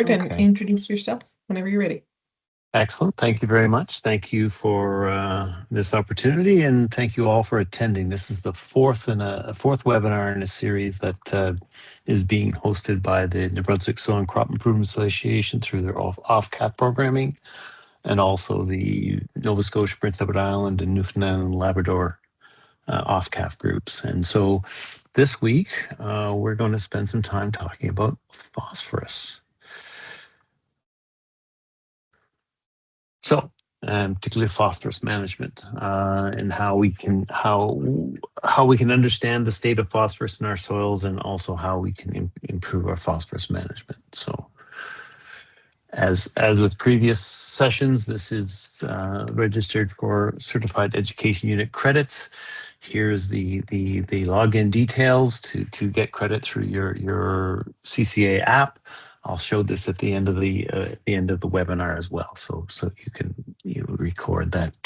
And Okay. introduce yourself whenever you're ready. Excellent. Thank you very much. Thank you for this opportunity, and thank you all for attending. This is the fourth webinar in a series that is being hosted by the New Brunswick Soil and Crop Improvement Association through their off-cap programming, and also the Nova Scotia, Prince Edward Island, and Newfoundland and Labrador off-cap groups. And so this week, we're going to spend some time talking about phosphorus. So, particularly phosphorus management, and how we can understand the state of phosphorus in our soils, and also how we can improve our phosphorus management. So, as with previous sessions, this is registered for Certified Education Unit credits. Here's the login details to get credit through your CCA app. I'll show this at the end of the webinar as well, so you can record that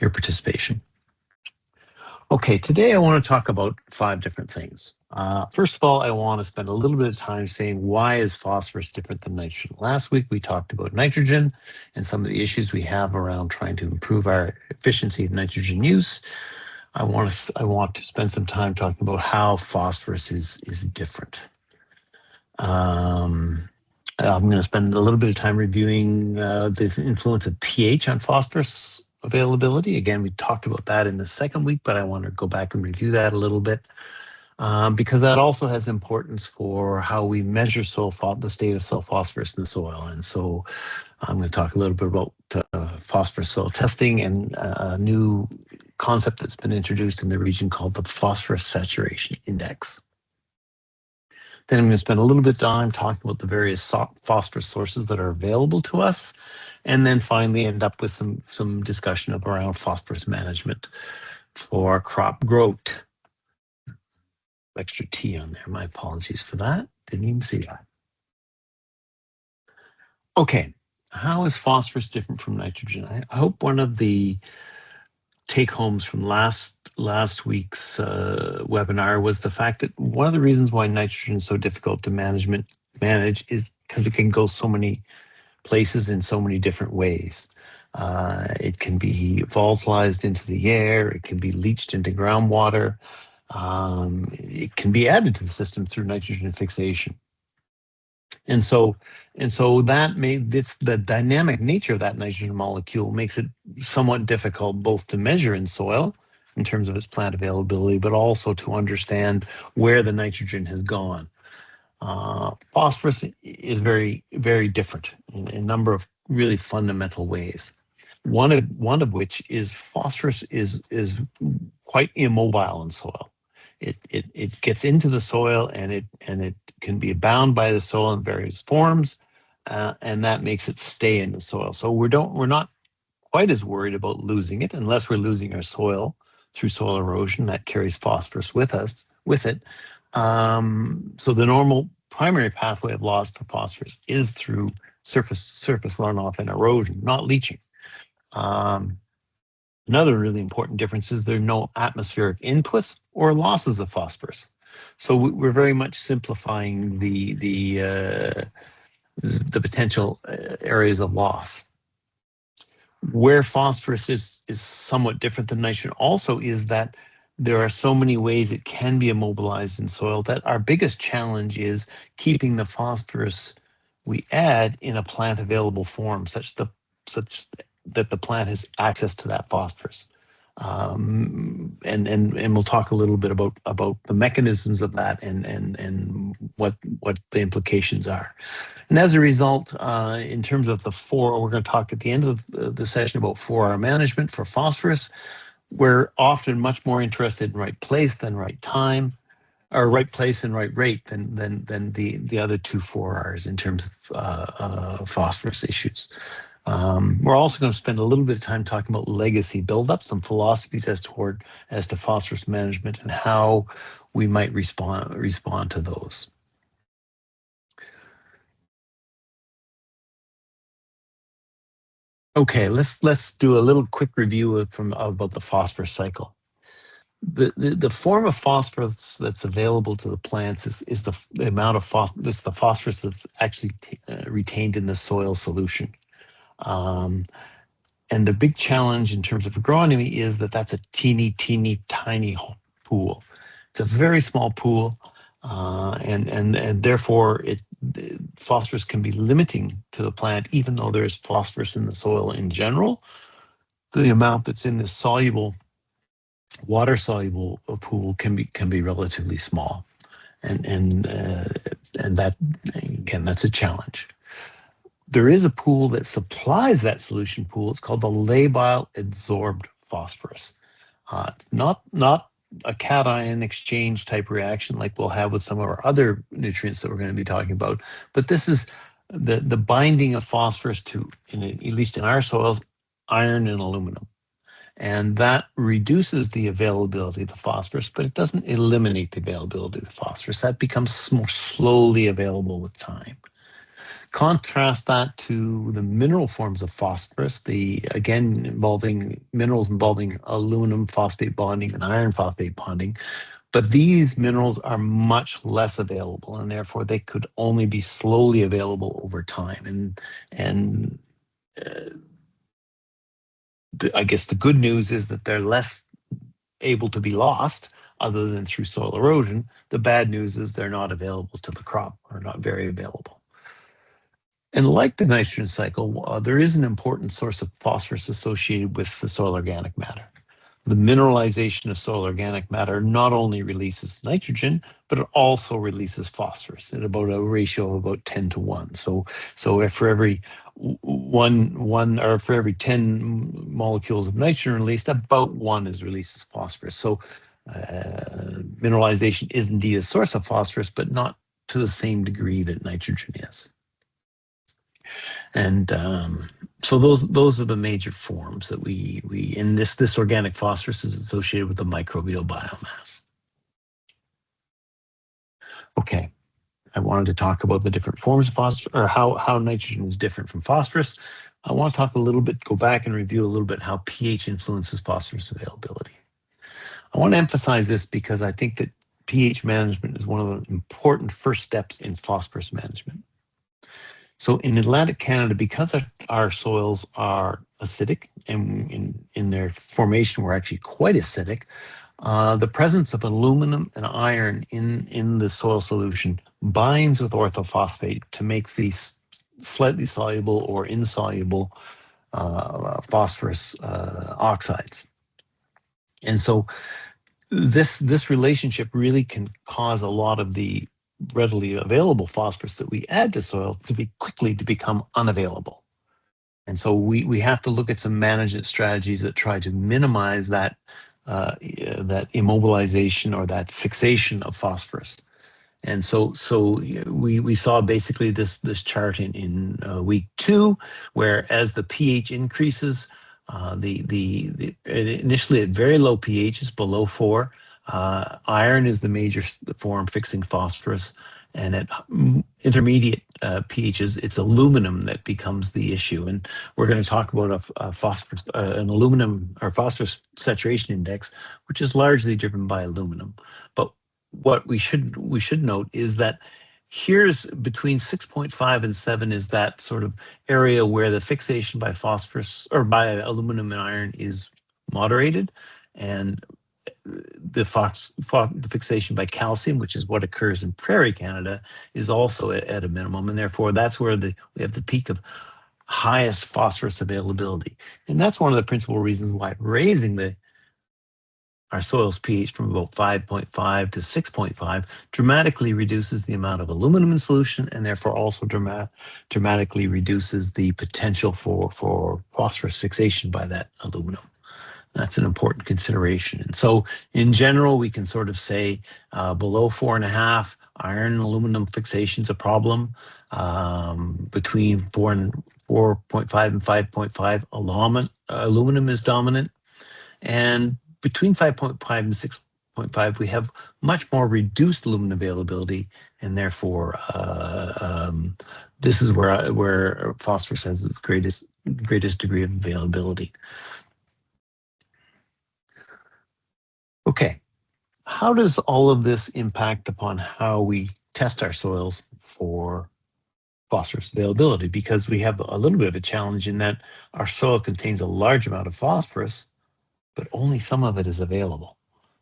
your participation. Okay, today I want to talk about 5 different things. First of all, I want to spend a little bit of time saying, why is phosphorus different than nitrogen? Last week we talked about nitrogen and some of the issues we have around trying to improve our efficiency of nitrogen use. I want to spend some time talking about how phosphorus is different. I'm going to spend a little bit of time reviewing the influence of pH on phosphorus availability. Again, we talked about that in the second week, but I want to go back and review that a little bit because that also has importance for how we measure the state of soil phosphorus in the soil. And so I'm going to talk a little bit about phosphorus soil testing and a new concept that's been introduced in the region called the phosphorus saturation index. Then I'm going to spend a little bit of time talking about the various phosphorus sources that are available to us, and then finally end up with some discussion around phosphorus management for crop growth. Extra T on there. My apologies for that. Didn't even see that. Okay, how is phosphorus different from nitrogen? I hope one of the take-homes from last week's webinar was the fact that one of the reasons why nitrogen is so difficult to manage is because it can go so many places in so many different ways. It can be volatilized into the air, it can be leached into groundwater, it can be added to the system through nitrogen fixation. And so the dynamic nature of that nitrogen molecule makes it somewhat difficult both to measure in soil in terms of its plant availability, but also to understand where the nitrogen has gone. Phosphorus is very, very different in a number of really fundamental ways. One of which is phosphorus is quite immobile in soil. It gets into the soil and it can be bound by the soil in various forms, and that makes it stay in the soil. So we're not quite as worried about losing it unless we're losing our soil through soil erosion that carries phosphorus with it. So the normal primary pathway of loss for phosphorus is through surface runoff and erosion, not leaching. Another really important difference is there are no atmospheric inputs or losses of phosphorus. So we're very much simplifying the potential areas of loss. Where phosphorus is somewhat different than nitrogen also is that there are so many ways it can be immobilized in soil that our biggest challenge is keeping the phosphorus we add in a plant available form such that the plant has access to that phosphorus. And we'll talk a little bit about the mechanisms of that and what the implications are. And as a result, in terms of we're going to talk at the end of the session about 4R management for phosphorus. We're often much more interested in right place than right time, or right place and right rate than the other 2 4Rs in terms of phosphorus issues. We're also going to spend a little bit of time talking about legacy buildup, some philosophies as to phosphorus management and how we might respond to those. Okay, let's do a little quick review about the phosphorus cycle. the form of phosphorus that's available to the plants is the amount of phosphorus, the phosphorus that's actually retained in the soil solution. Um, and the big challenge in terms of agronomy is that that's a teeny tiny pool. It's a very small pool, and therefore phosphorus can be limiting to the plant, even though there's phosphorus in the soil in general. The amount that's in this water soluble pool can be relatively small, and that, again, that's a challenge. There is a pool that supplies that solution pool. It's called the labile adsorbed phosphorus. Not a cation exchange type reaction like we'll have with some of our other nutrients that we're going to be talking about, but this is the binding of phosphorus to, at least in our soils, iron and aluminum. And that reduces the availability of the phosphorus, but it doesn't eliminate the availability of the phosphorus. That becomes more slowly available with time. Contrast that to the mineral forms of phosphorus, again involving minerals involving aluminum phosphate bonding and iron phosphate bonding. But these minerals are much less available, and therefore they could only be slowly available over time. And I guess the good news is that they're less able to be lost other than through soil erosion. The bad news is they're not available to the crop, or not very available. And like the nitrogen cycle, there is an important source of phosphorus associated with the soil organic matter. The mineralization of soil organic matter not only releases nitrogen, but it also releases phosphorus at about a ratio of about 10 to 1. So if for every for every 10 molecules of nitrogen released, about 1 is released as phosphorus. So mineralization is indeed a source of phosphorus, but not to the same degree that nitrogen is. And so those are the major forms that we in this organic phosphorus is associated with the microbial biomass. Okay, I wanted to talk about the different forms of phosphorus, or how nitrogen is different from phosphorus. I want to talk a little bit, go back and review a little bit how pH influences phosphorus availability. I want to emphasize this because I think that pH management is one of the important first steps in phosphorus management. So in Atlantic Canada, because our soils are acidic, and in their formation we're actually quite acidic, the presence of aluminum and iron in the soil solution binds with orthophosphate to make these slightly soluble or insoluble phosphorus oxides. And so this relationship really can cause a lot of the readily available phosphorus that we add to soil to become unavailable. And so we have to look at some management strategies that try to minimize that immobilization or that fixation of phosphorus. And so we saw basically this chart in week 2, where as the pH increases, initially at very low pHs, below 4, iron is the major form fixing phosphorus, and at intermediate pHs, it's aluminum that becomes the issue. And we're going to talk about an aluminum or phosphorus saturation index, which is largely driven by aluminum. But what we should note is that here's between 6.5 and 7 is that sort of area where the fixation by phosphorus or by aluminum and iron is moderated, and the fixation by calcium, which is what occurs in prairie Canada, is also at a minimum, and therefore that's where we have the peak of highest phosphorus availability. And that's one of the principal reasons why raising our soil's pH from about 5.5 to 6.5 dramatically reduces the amount of aluminum in solution, and therefore also dramatically reduces the potential for phosphorus fixation by that aluminum. That's an important consideration. And so in general, we can sort of say below 4.5, iron and aluminum fixation is a problem. Between 4.5 and 5.5, aluminum is dominant. And between 5.5 and 6.5, we have much more reduced aluminum availability, and therefore this is where phosphorus has its greatest degree of availability. Okay, how does all of this impact upon how we test our soils for phosphorus availability? Because we have a little bit of a challenge in that our soil contains a large amount of phosphorus, but only some of it is available.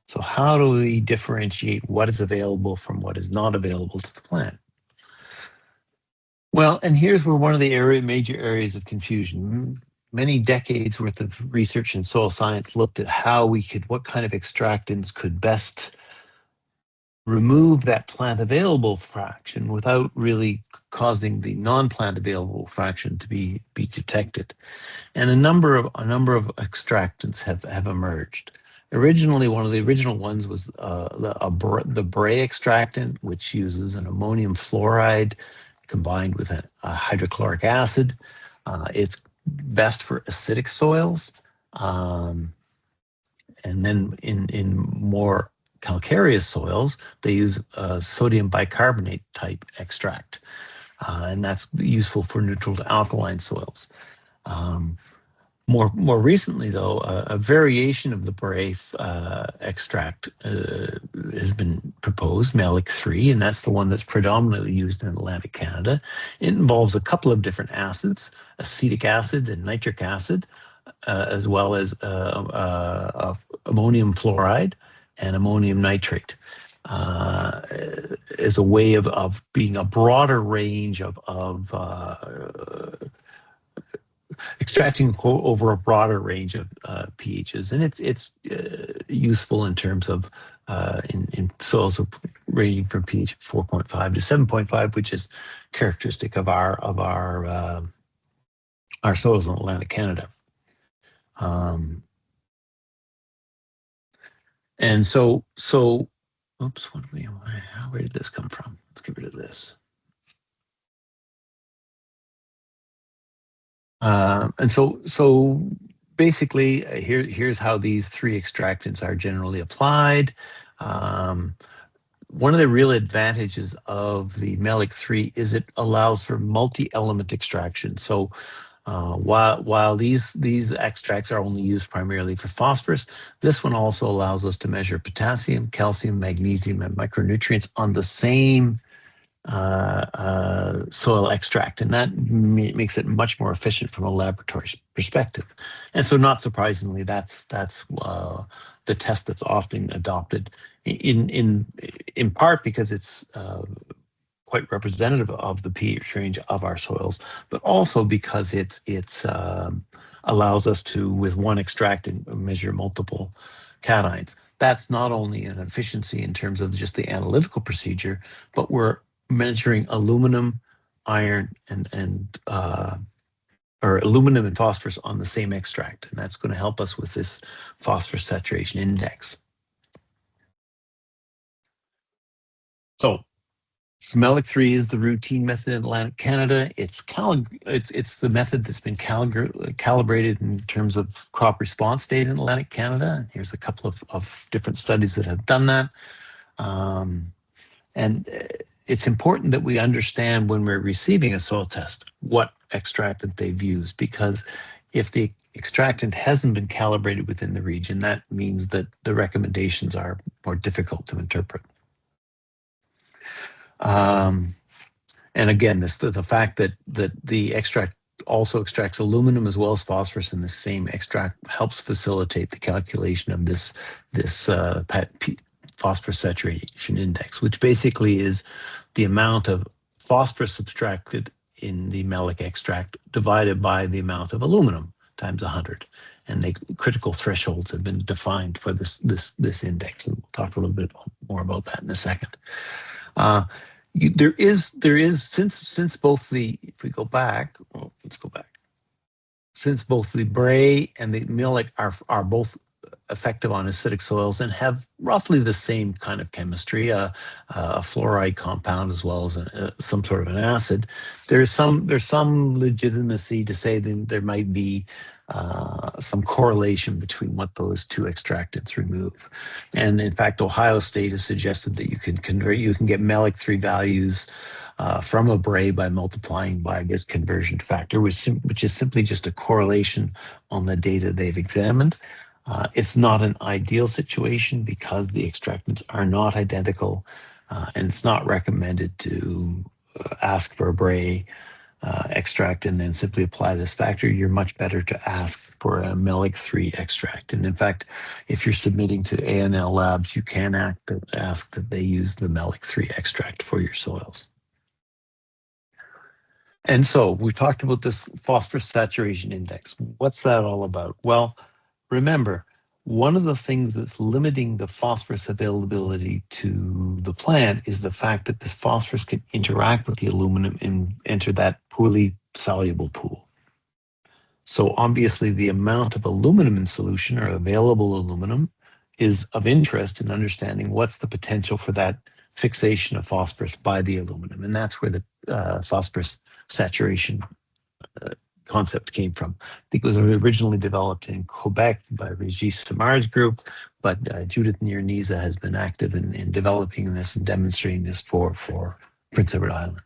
So how do we differentiate what is available from what is not available to the plant? Well, and here's where one of the major areas of confusion. Many decades worth of research in soil science looked at what kind of extractants could best remove that plant available fraction without really causing the non-plant available fraction to be detected. And a number of extractants have emerged. Originally, one of the original ones was the Bray extractant, which uses an ammonium fluoride combined with a hydrochloric acid. It's best for acidic soils. And then in more calcareous soils, they use sodium bicarbonate type extract. And that's useful for neutral to alkaline soils. More recently, though, a variation of the Bray extract has been proposed, Melic 3, and that's the one that's predominantly used in Atlantic Canada. It involves a couple of different acids, acetic acid and nitric acid, as well as ammonium fluoride and ammonium nitrate. As a way of being a broader range of extracting over a broader range of pHs, and it's useful in terms of in soils ranging from pH 4.5 to 7.5, which is characteristic of our soils in Atlantic Canada. And so, oops, where did this come from? Let's get rid of this. And so basically, here's how these three extractants are generally applied. One of the real advantages of the Melic 3 is it allows for multi-element extraction. So while these extracts are only used primarily for phosphorus, this one also allows us to measure potassium, calcium, magnesium, and micronutrients on the same soil extract, and that makes it much more efficient from a laboratory perspective. And so, not surprisingly, that's the test that's often adopted in part because it's quite representative of the pH range of our soils, but also because it's allows us to, with one extractant, measure multiple cations. That's not only an efficiency in terms of just the analytical procedure, but we're measuring aluminum, iron, or aluminum and phosphorus on the same extract, and that's going to help us with this phosphorus saturation index. So Melic 3 is the routine method in Atlantic Canada. It's the method that's been calibrated in terms of crop response data in Atlantic Canada. Here's a couple of different studies that have done that. And it's important that we understand when we're receiving a soil test what extractant they've used, because if the extractant hasn't been calibrated within the region, that means that the recommendations are more difficult to interpret. And again, the fact that the extract also extracts aluminum as well as phosphorus in the same extract helps facilitate the calculation of this phosphorus saturation index, which basically is the amount of phosphorus subtracted in the Melic extract divided by the amount of aluminum times 100. And the critical thresholds have been defined for this index. And we'll talk a little bit more about that in a second. There is since both if we go back, let's go back. Since both the Bray and the Melic are both effective on acidic soils and have roughly the same kind of chemistry, a fluoride compound as well as some sort of an acid, there's some legitimacy to say that there might be some correlation between what those two extractants remove. And in fact, Ohio State has suggested that you can get Melic 3 values from a Bray by multiplying by this conversion factor, which is simply just a correlation on the data they've examined. It's not an ideal situation because the extractants are not identical, and it's not recommended to ask for a Bray extract and then simply apply this factor. You're much better to ask for a MELIC3 extract. And in fact, if you're submitting to ANL labs, you can ask that they use the MELIC3 extract for your soils. And so we talked about this phosphorus saturation index. What's that all about? Well, remember, one of the things that's limiting the phosphorus availability to the plant is the fact that this phosphorus can interact with the aluminum and enter that poorly soluble pool. So obviously the amount of aluminum in solution or available aluminum is of interest in understanding what's the potential for that fixation of phosphorus by the aluminum. And that's where the phosphorus saturation concept came from. I think it was originally developed in Quebec by Regis Samar's group, but Judith Nierniza has been active in developing this and demonstrating this for Prince Edward Island.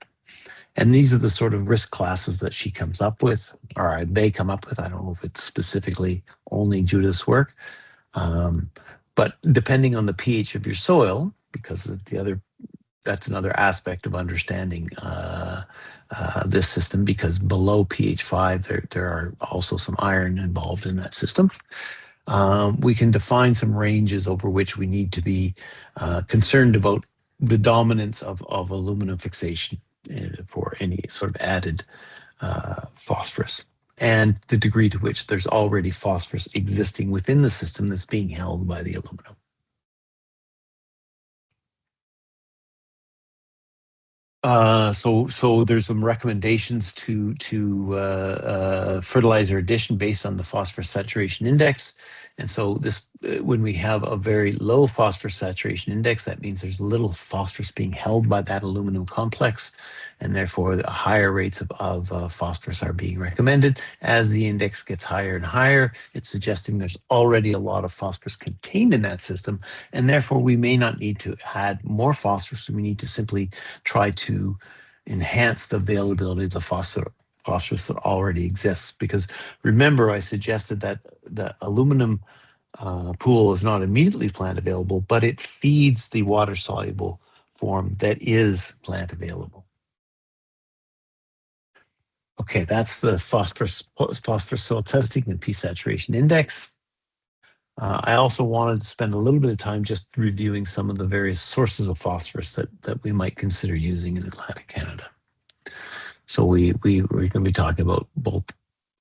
And these are the sort of risk classes that she comes up with, or they come up with. I don't know if it's specifically only Judith's work, but depending on the pH of your soil, because that's another aspect of understanding this system, because below pH 5, there are also some iron involved in that system. We can define some ranges over which we need to be concerned about the dominance of aluminum fixation for any sort of added phosphorus, and the degree to which there's already phosphorus existing within the system that's being held by the aluminum. So there's some recommendations to fertilizer addition based on the phosphorus saturation index. And so this, when we have a very low phosphorus saturation index, that means there's little phosphorus being held by that aluminum complex, and therefore the higher rates of phosphorus are being recommended. As the index gets higher and higher, it's suggesting there's already a lot of phosphorus contained in that system, and therefore we may not need to add more phosphorus. We need to simply try to enhance the availability of the phosphorus that already exists. Because remember, I suggested that the aluminum pool is not immediately plant available, but it feeds the water soluble form that is plant available. Okay, that's the phosphorus soil testing and pH saturation index. I also wanted to spend a little bit of time just reviewing some of the various sources of phosphorus that we might consider using in Atlantic Canada. So we're going to be talking about both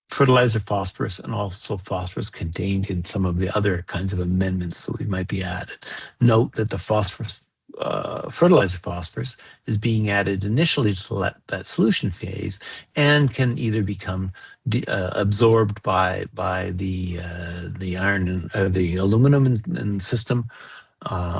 fertilizer phosphorus and also phosphorus contained in some of the other kinds of amendments that we might be added. Note that the fertilizer phosphorus is being added initially to that solution phase and can either become absorbed by the iron and the aluminum in the system,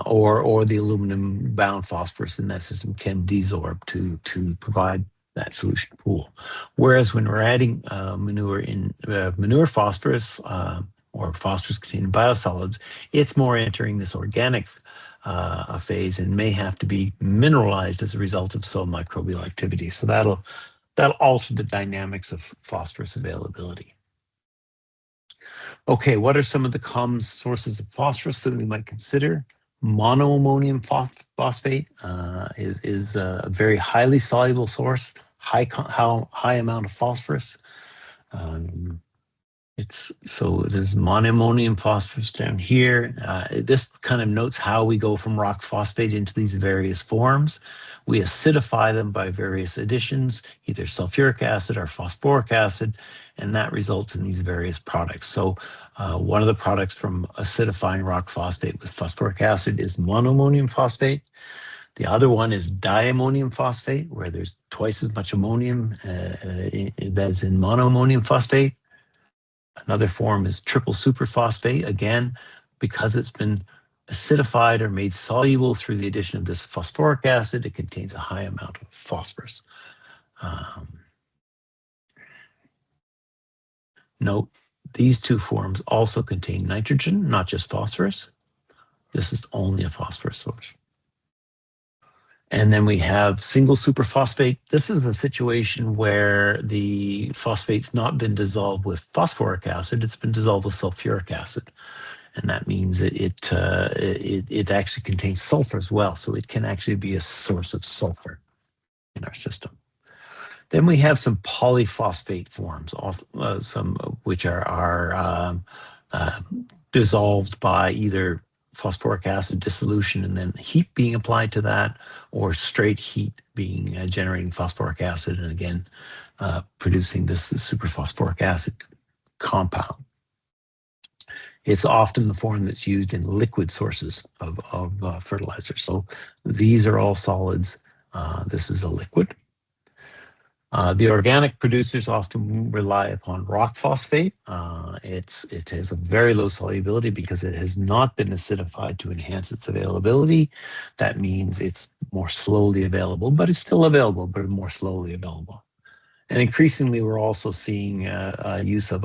or the aluminum bound phosphorus in that system can desorb to provide that solution pool. Whereas when we're adding manure phosphorus or phosphorus containing biosolids, it's more entering this organic phase and may have to be mineralized as a result of soil microbial activity. So that'll alter the dynamics of phosphorus availability. Okay, what are some of the common sources of phosphorus that we might consider? Monoammonium phosphate is a very highly soluble source, high amount of phosphorus. There's monoammonium phosphorus down here. This kind of notes how we go from rock phosphate into these various forms. We acidify them by various additions, either sulfuric acid or phosphoric acid, and that results in these various products. So one of the products from acidifying rock phosphate with phosphoric acid is monoammonium phosphate. The other one is diammonium phosphate, where there's twice as much ammonium as in monoammonium phosphate. Another form is triple superphosphate, again, because it's been acidified or made soluble through the addition of this phosphoric acid, it contains a high amount of phosphorus. Note, these two forms also contain nitrogen, not just phosphorus. This is only a phosphorus source. And then we have single superphosphate. This is a situation where the phosphate's not been dissolved with phosphoric acid, it's been dissolved with sulfuric acid. And that means it actually contains sulfur as well. So it can actually be a source of sulfur in our system. Then we have some polyphosphate forms, some which are dissolved by either phosphoric acid dissolution and then heat being applied to that, or straight heat being generating phosphoric acid and again producing this superphosphoric acid compound. It's often the form that's used in liquid sources of fertilizer. So these are all solids. This is a liquid. The organic producers often rely upon rock phosphate. It has a very low solubility because it has not been acidified to enhance its availability. That means it's more slowly available, but it's still available, but more slowly available. And increasingly, we're also seeing use of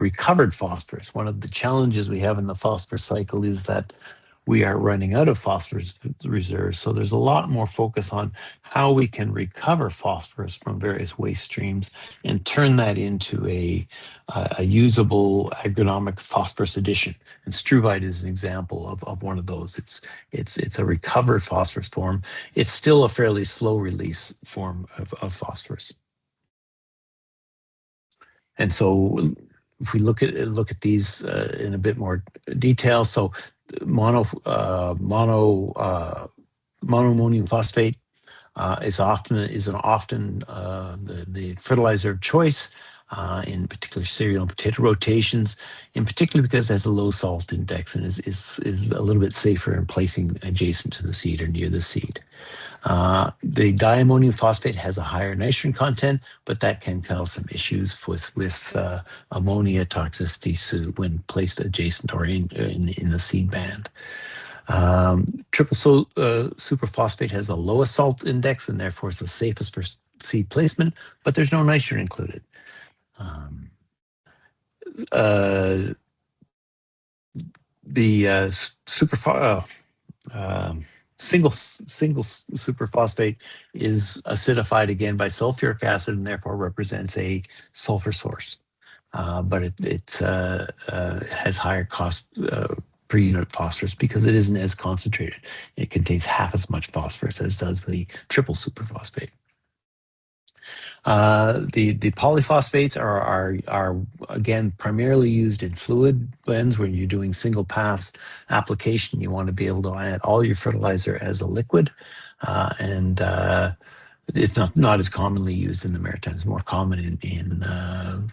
recovered phosphorus. One of the challenges we have in the phosphorus cycle is that we are running out of phosphorus reserves. So there's a lot more focus on how we can recover phosphorus from various waste streams and turn that into a usable agronomic phosphorus addition. And struvite is an example of one of those. It's a recovered phosphorus form. It's still a fairly slow release form of phosphorus. And so if we look at these in a bit more detail, so monoammonium phosphate is often the fertilizer of choice in particular cereal and potato rotations, in particular because it has a low salt index and is a little bit safer in placing adjacent to the seed or near the seed. The diammonium phosphate has a higher nitrogen content, but that can cause some issues with ammonia toxicity when placed adjacent or in the seed band. Triple superphosphate has the lowest salt index and therefore is the safest for seed placement, but there's no nitrogen included. The single superphosphate is acidified again by sulfuric acid and therefore represents a sulfur source. But it has higher cost per unit phosphorus because it isn't as concentrated. It contains half as much phosphorus as does the triple superphosphate. The polyphosphates are again primarily used in fluid blends when you're doing single pass application. You want to be able to add all your fertilizer as a liquid, and it's not as commonly used in the Maritimes. More common in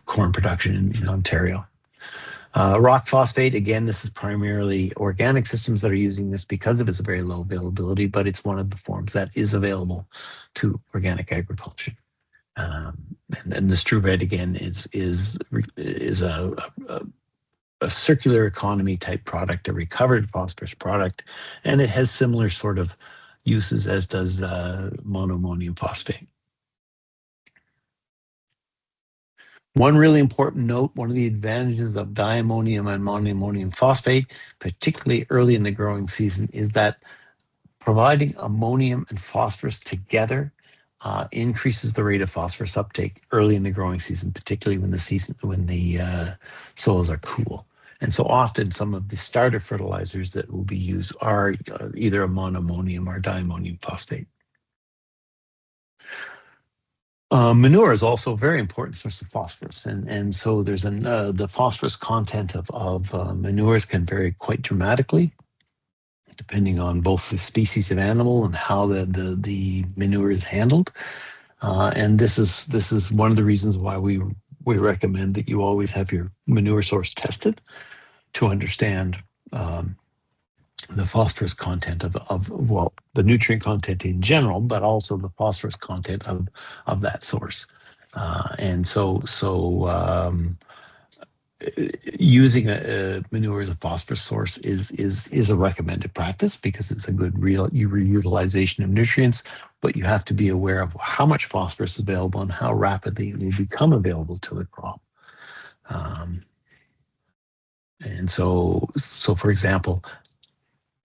corn production in Ontario. Rock phosphate, again, this is primarily organic systems that are using this because of its very low availability, but it's one of the forms that is available to organic agriculture. And the struvite again is a circular economy type product, a recovered phosphorus product, and it has similar sort of uses as does monoammonium phosphate. One really important note, one of the advantages of diammonium and monoammonium phosphate, particularly early in the growing season, is that providing ammonium and phosphorus together increases the rate of phosphorus uptake early in the growing season, particularly when the soils are cool. And so often some of the starter fertilizers that will be used are either a monoammonium or diammonium phosphate. Manure is also a very important source of phosphorus, and so there's the phosphorus content of manures can vary quite dramatically, depending on both the species of animal and how the manure is handled. And this is one of the reasons why we recommend that you always have your manure source tested to understand the phosphorus content of the nutrient content in general, but also the phosphorus content of that source. And so using a manure as a phosphorus source is a recommended practice because it's a good reutilization of nutrients, but you have to be aware of how much phosphorus is available and how rapidly it will become available to the crop. And so for example,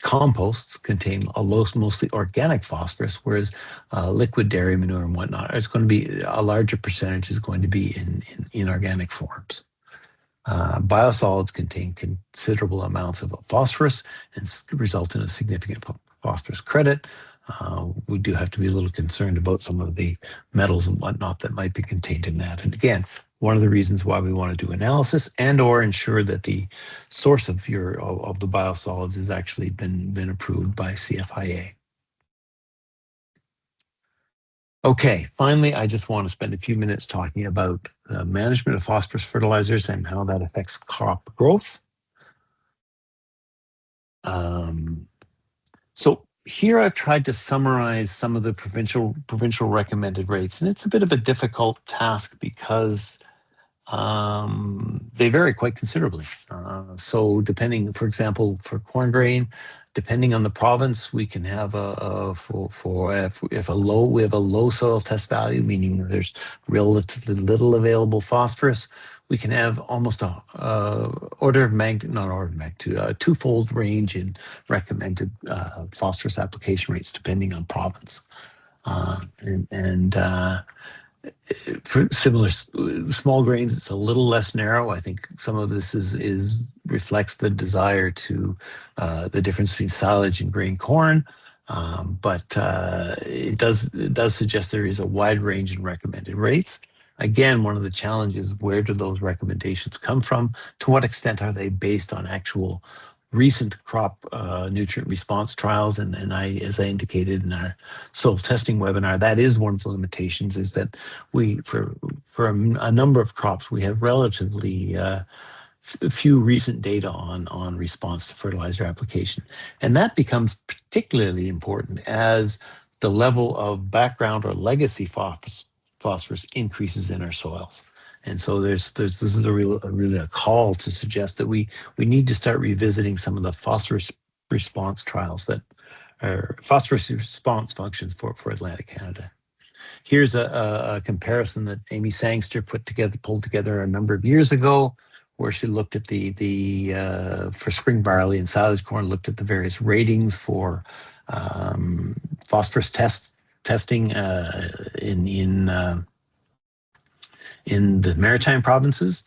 composts contain mostly organic phosphorus, whereas liquid dairy manure and whatnot, it's going to be a larger percentage is going to be in inorganic forms. Biosolids contain considerable amounts of phosphorus and result in a significant phosphorus credit. We do have to be a little concerned about some of the metals and whatnot that might be contained in that. And again, one of the reasons why we want to do analysis and or ensure that the source of the biosolids has actually been approved by CFIA. Okay, finally, I just want to spend a few minutes talking about the management of phosphorus fertilizers and how that affects crop growth. So here I've tried to summarize some of the provincial recommended rates, and it's a bit of a difficult task because they vary quite considerably. So depending, for example, for corn grain, depending on the province, we can have we have a low soil test value, meaning there's relatively little available phosphorus. We can have almost a twofold range in recommended phosphorus application rates depending on province. For similar small grains, it's a little less narrow. I think some of this reflects the desire to the difference between silage and grain corn, but it does suggest there is a wide range in recommended rates. Again, one of the challenges: where do those recommendations come from? To what extent are they based on actual recent crop nutrient response trials? And as I indicated in our soil testing webinar, that is one of the limitations, is that for a number of crops, we have relatively few recent data on response to fertilizer application. And that becomes particularly important as the level of background or legacy phosphorus increases in our soils. And so this is really a call to suggest that we need to start revisiting some of the phosphorus response trials that are phosphorus response functions for Atlantic Canada. Here's a comparison that Amy Sangster pulled together a number of years ago, where she looked at for spring barley and silage corn, looked at the various ratings for phosphorus testing in the maritime provinces,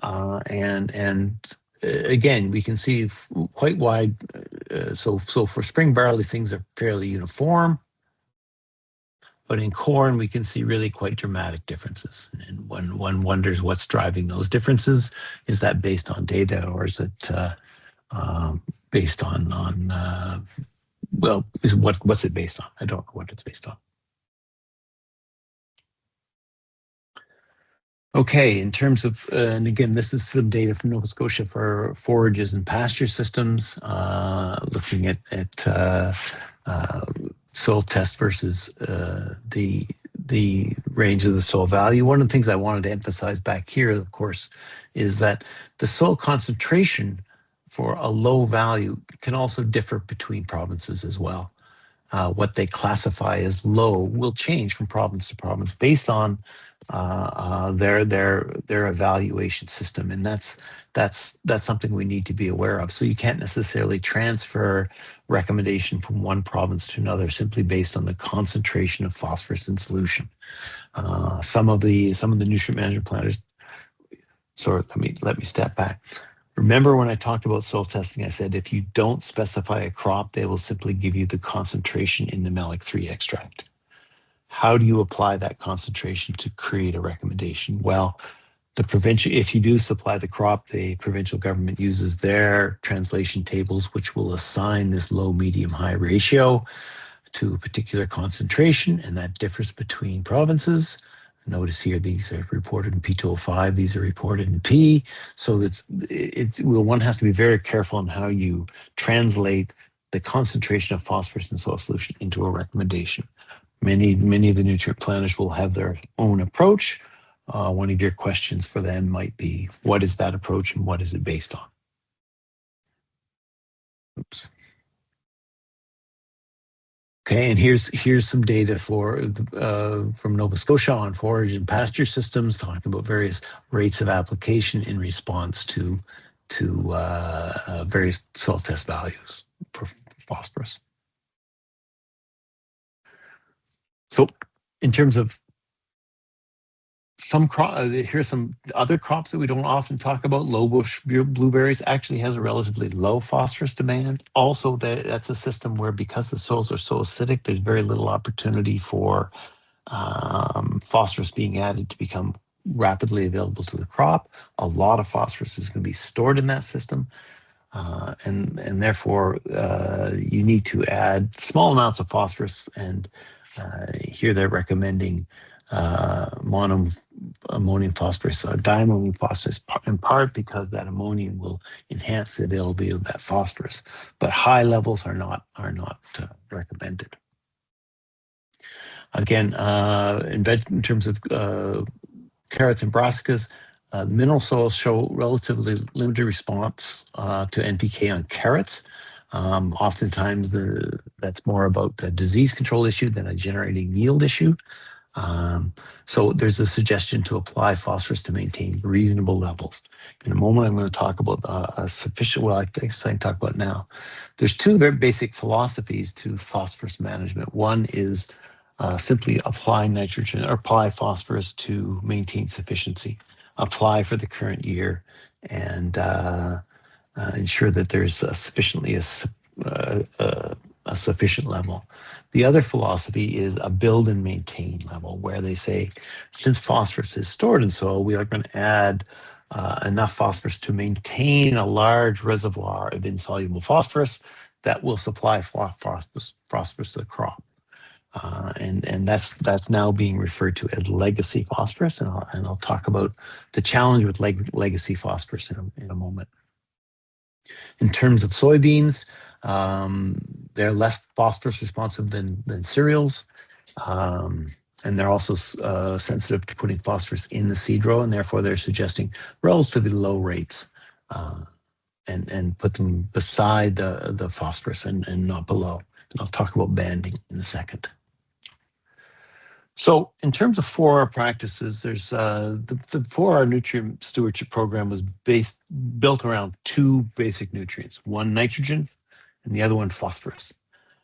and again, we can see quite wide. So for spring barley, things are fairly uniform, but in corn, we can see really quite dramatic differences. And one wonders what's driving those differences. Is that based on data, or is it based on what's it based on? I don't know what it's based on. Okay, in terms of, and again, this is some data from Nova Scotia for forages and pasture systems, looking at soil test versus the range of the soil value. One of the things I wanted to emphasize back here, of course, is that the soil concentration for a low value can also differ between provinces as well. What they classify as low will change from province to province based on their evaluation system, and that's something we need to be aware of. So you can't necessarily transfer recommendation from one province to another simply based on the concentration of phosphorus in solution. Some of the nutrient management planners. Sorry, let me step back. Remember when I talked about soil testing, I said if you don't specify a crop, they will simply give you the concentration in the malic-3 extract. How do you apply that concentration to create a recommendation? Well, if you do supply the crop, the provincial government uses their translation tables, which will assign this low, medium, high ratio to a particular concentration, and that differs between provinces. Notice here, these are reported in P205, these are reported in P. So one has to be very careful on how you translate the concentration of phosphorus in soil solution into a recommendation. Many of the nutrient planners will have their own approach. One of your questions for them might be, what is that approach and what is it based on? Oops. Okay, and here's some data from Nova Scotia on forage and pasture systems, talking about various rates of application in response to various soil test values for phosphorus. So in terms of some here's some other crops that we don't often talk about. Low bush blueberries actually has a relatively low phosphorus demand. Also, that's a system where, because the soils are so acidic, there's very little opportunity for phosphorus being added to become rapidly available to the crop. A lot of phosphorus is going to be stored in that system. And therefore, you need to add small amounts of phosphorus. And here they're recommending ammonium phosphorus, diammonium phosphorus, in part because that ammonium will enhance the availability of that phosphorus. But high levels are not recommended. Again, in terms of carrots and brassicas, mineral soils show relatively limited response to NPK on carrots. Oftentimes, that's more about a disease control issue than a generating yield issue. So there's a suggestion to apply phosphorus to maintain reasonable levels. In a moment, I'm going to talk about a sufficient, well, I guess I can talk about now. There's two very basic philosophies to phosphorus management. One is simply apply nitrogen or apply phosphorus to maintain sufficiency. Apply for the current year and ensure that there's a sufficient level. The other philosophy is a build and maintain level, where they say, since phosphorus is stored in soil, we are going to add enough phosphorus to maintain a large reservoir of insoluble phosphorus that will supply phosphorus to the crop. And that's now being referred to as legacy phosphorus, and I'll talk about the challenge with legacy phosphorus in a moment. In terms of soybeans, they're less phosphorus responsive than cereals, and they're also sensitive to putting phosphorus in the seed row, and therefore they're suggesting relatively low rates, and put them beside the phosphorus and not below. And I'll talk about banding in a second. So in terms of 4R practices, there's the 4R nutrient stewardship program was built around two basic nutrients, one nitrogen and the other one phosphorus.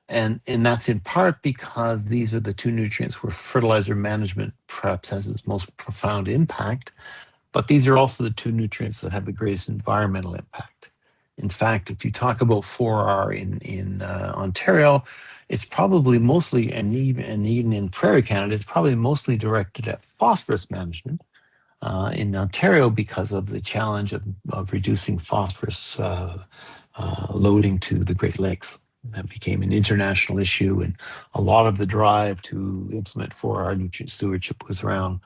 And that's in part because these are the two nutrients where fertilizer management perhaps has its most profound impact, but these are also the two nutrients that have the greatest environmental impact. In fact, if you talk about 4R in Ontario, it's probably mostly, and even in Prairie Canada, it's probably mostly directed at phosphorus management in Ontario because of the challenge of reducing phosphorus loading to the Great Lakes. That became an international issue, and a lot of the drive to implement 4R nutrient stewardship was around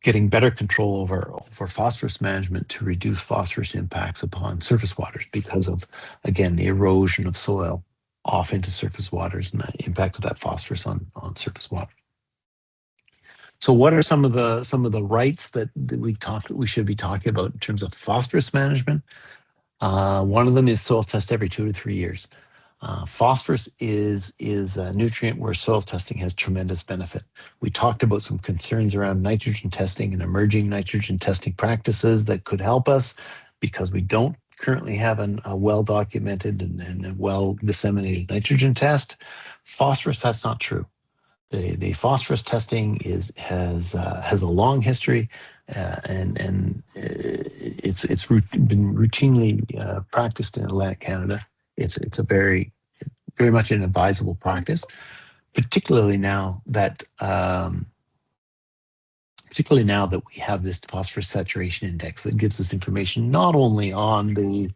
getting better control over phosphorus management to reduce phosphorus impacts upon surface waters because of, again, the erosion of soil off into surface waters and the impact of that phosphorus on surface water. So what are some of the rights that we should be talking about in terms of phosphorus management? One of them is soil test every 2 to 3 years. Phosphorus is a nutrient where soil testing has tremendous benefit. We talked about some concerns around nitrogen testing and emerging nitrogen testing practices that could help us because we don't currently have a well-documented and a well-disseminated nitrogen test. Phosphorus, that's not true. The phosphorus testing has a long history, and it's been routinely practiced in Atlantic Canada. It's a very much an advisable practice, particularly now that we have this phosphorus saturation index that gives us information not only on the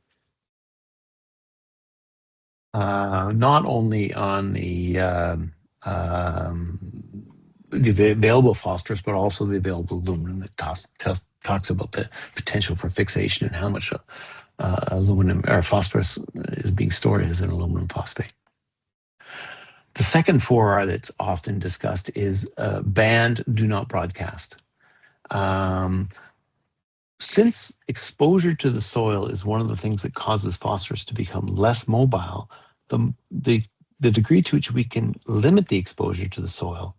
available phosphorus, but also the available aluminum. That talks about the potential for fixation and how much aluminum or phosphorus is being stored as an aluminum phosphate. The second 4R that's often discussed is banned, do not broadcast. Since exposure to the soil is one of the things that causes phosphorus to become less mobile, the degree to which we can limit the exposure to the soil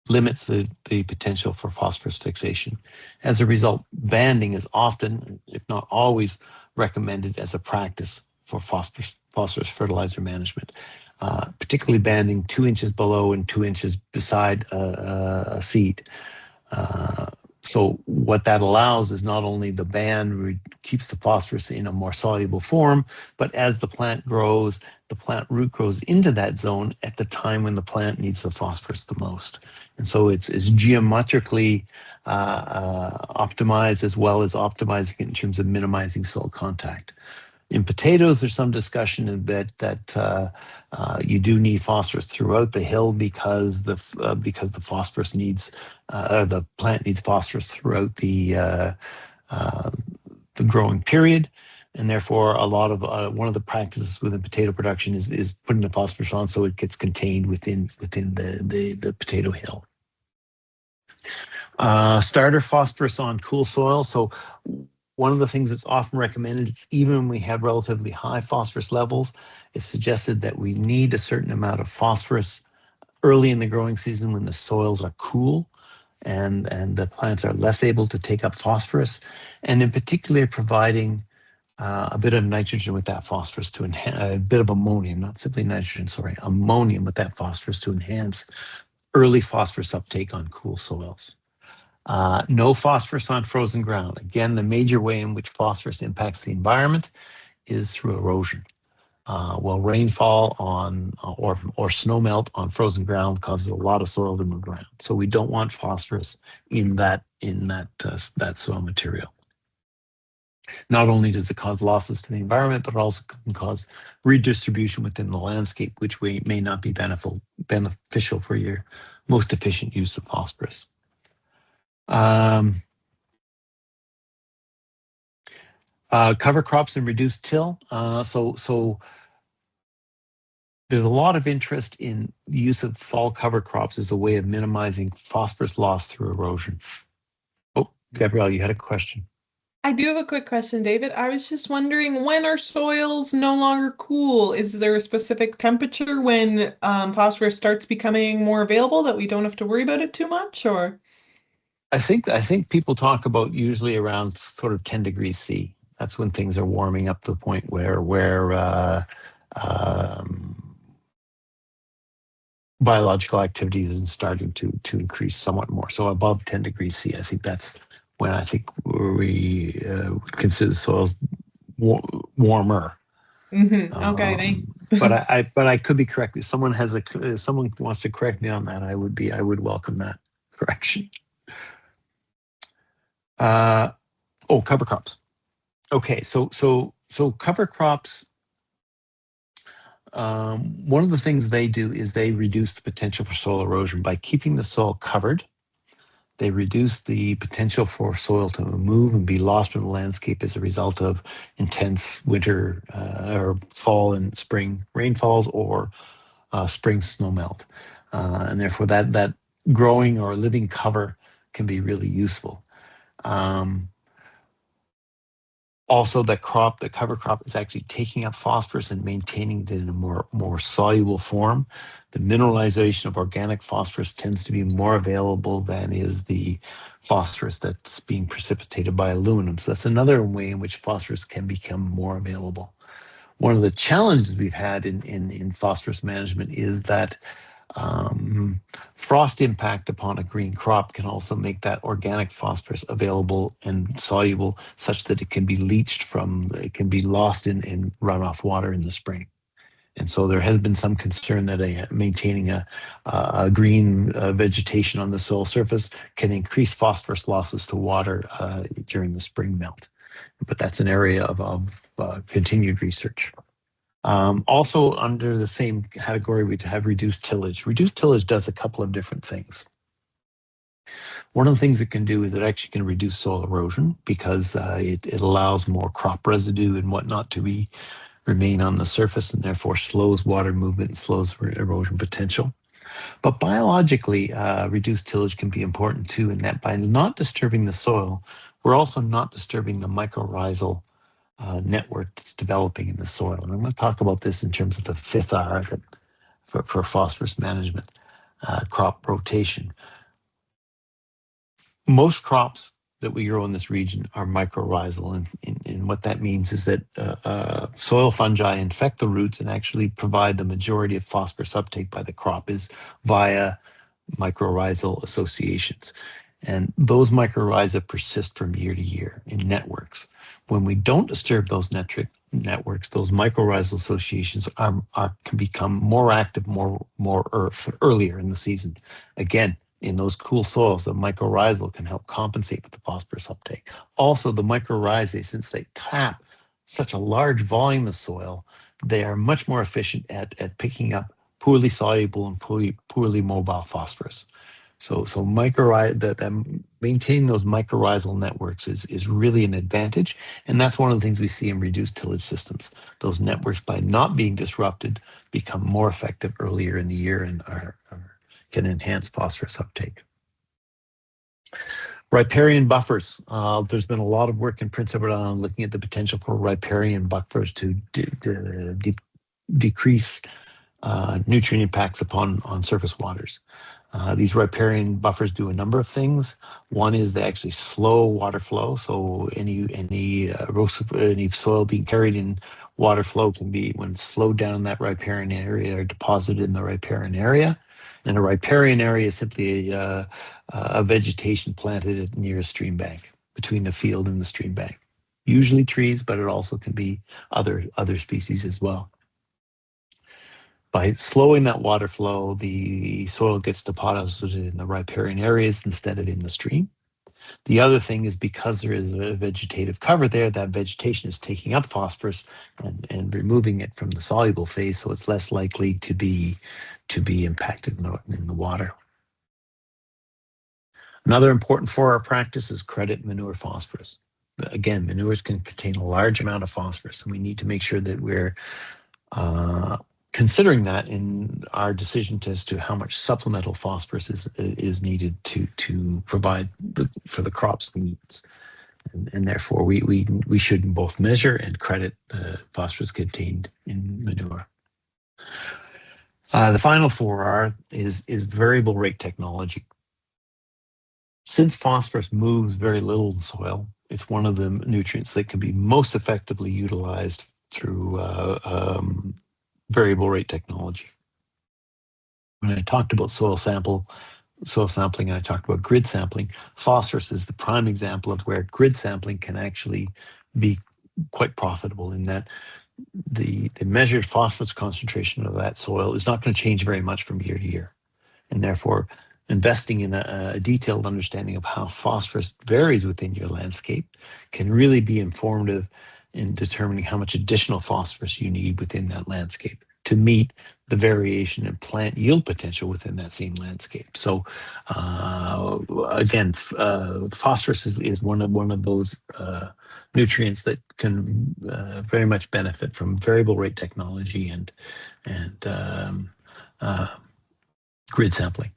limits the potential for phosphorus fixation. As a result, banding is often, if not always, recommended as a practice for phosphorus phosphorus fertilizer management, particularly banding 2 inches below and 2 inches beside a seed. So what that allows is not only the band keeps the phosphorus in a more soluble form, but as the plant grows, the plant root grows into that zone at the time when the plant needs the phosphorus the most. And so it's geometrically optimized, as well as optimizing it in terms of minimizing soil contact. In potatoes, there's some discussion that you do need phosphorus throughout the hill because the phosphorus needs the plant needs phosphorus throughout the growing period, and therefore a lot of one of the practices within potato production is putting the phosphorus on so it gets contained within the potato hill. Starter phosphorus on cool soil. So one of the things that's often recommended, it's even when we have relatively high phosphorus levels, it's suggested that we need a certain amount of phosphorus early in the growing season when the soils are cool and the plants are less able to take up phosphorus, and in particular providing a bit of nitrogen with that phosphorus to enhance, a bit of ammonium, not simply nitrogen, sorry, ammonium with that phosphorus to enhance early phosphorus uptake on cool soils. No phosphorus on frozen ground. Again, the major way in which phosphorus impacts the environment is through erosion. Well, rainfall on or snowmelt on frozen ground causes a lot of soil to move around. So we don't want phosphorus in that soil material. Not only does it cause losses to the environment, but it also can cause redistribution within the landscape, which may not be beneficial for your most efficient use of phosphorus. Cover crops and reduced till. So there's a lot of interest in the use of fall cover crops as a way of minimizing phosphorus loss through erosion. Oh, Gabrielle, you had a question. I do have a quick question, David. I was just wondering, when are soils no longer cool? Is there a specific temperature when phosphorus starts becoming more available that we don't have to worry about it too much, or? I think people talk about usually around sort of 10 degrees C. That's when things are warming up to the point where biological activity is starting to increase somewhat more. So above 10 degrees C, I think that's when I think we consider soils warmer. Okay, but I could be correct. If someone wants to correct me on that, I would welcome that correction. Cover crops. Okay, so cover crops. One of the things they do is they reduce the potential for soil erosion by keeping the soil covered. They reduce the potential for soil to move and be lost from the landscape as a result of intense winter or fall and spring rainfalls or spring snowmelt. And therefore that growing or living cover can be really useful. Also, the cover crop is actually taking up phosphorus and maintaining it in a more soluble form. The mineralization of organic phosphorus tends to be more available than is the phosphorus that's being precipitated by aluminum. So that's another way in which phosphorus can become more available. One of the challenges we've had in phosphorus management is that frost impact upon a green crop can also make that organic phosphorus available and soluble such that it can be it can be lost in runoff water in the spring. And so there has been some concern that maintaining a green vegetation on the soil surface can increase phosphorus losses to water during the spring melt. But that's an area of continued research. Also under the same category, we have reduced tillage. Reduced tillage does a couple of different things. One of the things it can do is it actually can reduce soil erosion because it allows more crop residue and whatnot to remain on the surface and therefore slows water movement and slows erosion potential. But biologically, reduced tillage can be important too, in that by not disturbing the soil, we're also not disturbing the mycorrhizal network that's developing in the soil. And I'm going to talk about this in terms of the fifth R for phosphorus management, crop rotation. Most crops that we grow in this region are mycorrhizal. And what that means is that soil fungi infect the roots and actually provide the majority of phosphorus uptake by the crop is via mycorrhizal associations. And those mycorrhiza persist from year to year in networks. When we don't disturb those networks, those mycorrhizal associations can become more active earlier in the season. Again, in those cool soils, the mycorrhizal can help compensate for the phosphorus uptake. Also, the mycorrhizae, since they tap such a large volume of soil, they are much more efficient at picking up poorly soluble and poorly mobile phosphorus. So maintaining those mycorrhizal networks is really an advantage, and that's one of the things we see in reduced tillage systems. Those networks, by not being disrupted, become more effective earlier in the year and can enhance phosphorus uptake. Riparian buffers. There's been a lot of work in Prince Edward Island looking at the potential for riparian buffers to decrease nutrient impacts on surface waters. These riparian buffers do a number of things. One is they actually slow water flow. So any soil being carried in water flow can be, when slowed down in that riparian area, or deposited in the riparian area. And a riparian area is simply a vegetation planted near a stream bank, between the field and the stream bank. Usually trees, but it also can be other species as well. By slowing that water flow, the soil gets deposited in the riparian areas instead of in the stream. The other thing is, because there is a vegetative cover there, that vegetation is taking up phosphorus and removing it from the soluble phase, so it's less likely to be impacted in the water. Another important for our practice is credit manure phosphorus. Again, manures can contain a large amount of phosphorus, and we need to make sure that we're considering that in our decision as to how much supplemental phosphorus is needed to provide for the crop's needs. And therefore, we should both measure and credit phosphorus contained in manure. The final 4R is variable rate technology. Since phosphorus moves very little in soil, it's one of the nutrients that can be most effectively utilized through variable rate technology. When I talked about soil sampling, and I talked about grid sampling, phosphorus is the prime example of where grid sampling can actually be quite profitable, in that the measured phosphorus concentration of that soil is not going to change very much from year to year. And therefore, investing in a detailed understanding of how phosphorus varies within your landscape can really be informative in determining how much additional phosphorus you need within that landscape to meet the variation in plant yield potential within that same landscape. So again, phosphorus is one of those nutrients that can very much benefit from variable rate technology and grid sampling.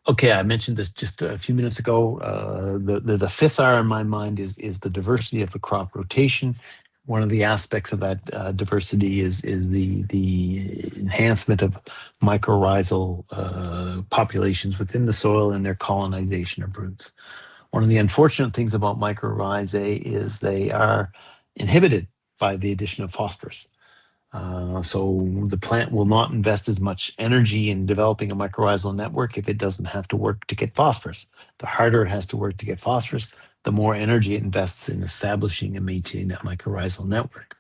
Okay, I mentioned this just a few minutes ago. The fifth R in my mind is the diversity of the crop rotation. One of the aspects of that diversity is the enhancement of mycorrhizal populations within the soil and their colonization of roots. One of the unfortunate things about mycorrhizae is they are inhibited by the addition of phosphorus. So the plant will not invest as much energy in developing a mycorrhizal network if it doesn't have to work to get phosphorus. The harder it has to work to get phosphorus, the more energy it invests in establishing and maintaining that mycorrhizal network.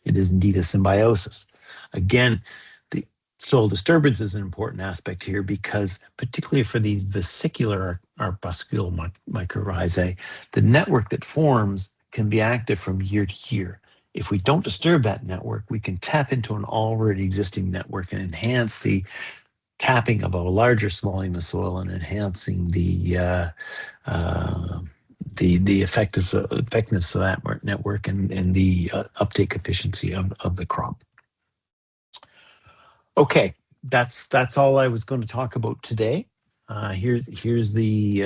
It is indeed a symbiosis. Again, the soil disturbance is an important aspect here, because particularly for these vesicular arbuscular mycorrhizae, the network that forms can be active from year to year. If we don't disturb that network, we can tap into an already existing network and enhance the tapping of a larger volume of soil and enhancing the effectiveness of that network and the uptake efficiency of the crop. Okay, that's all I was going to talk about today. Here's the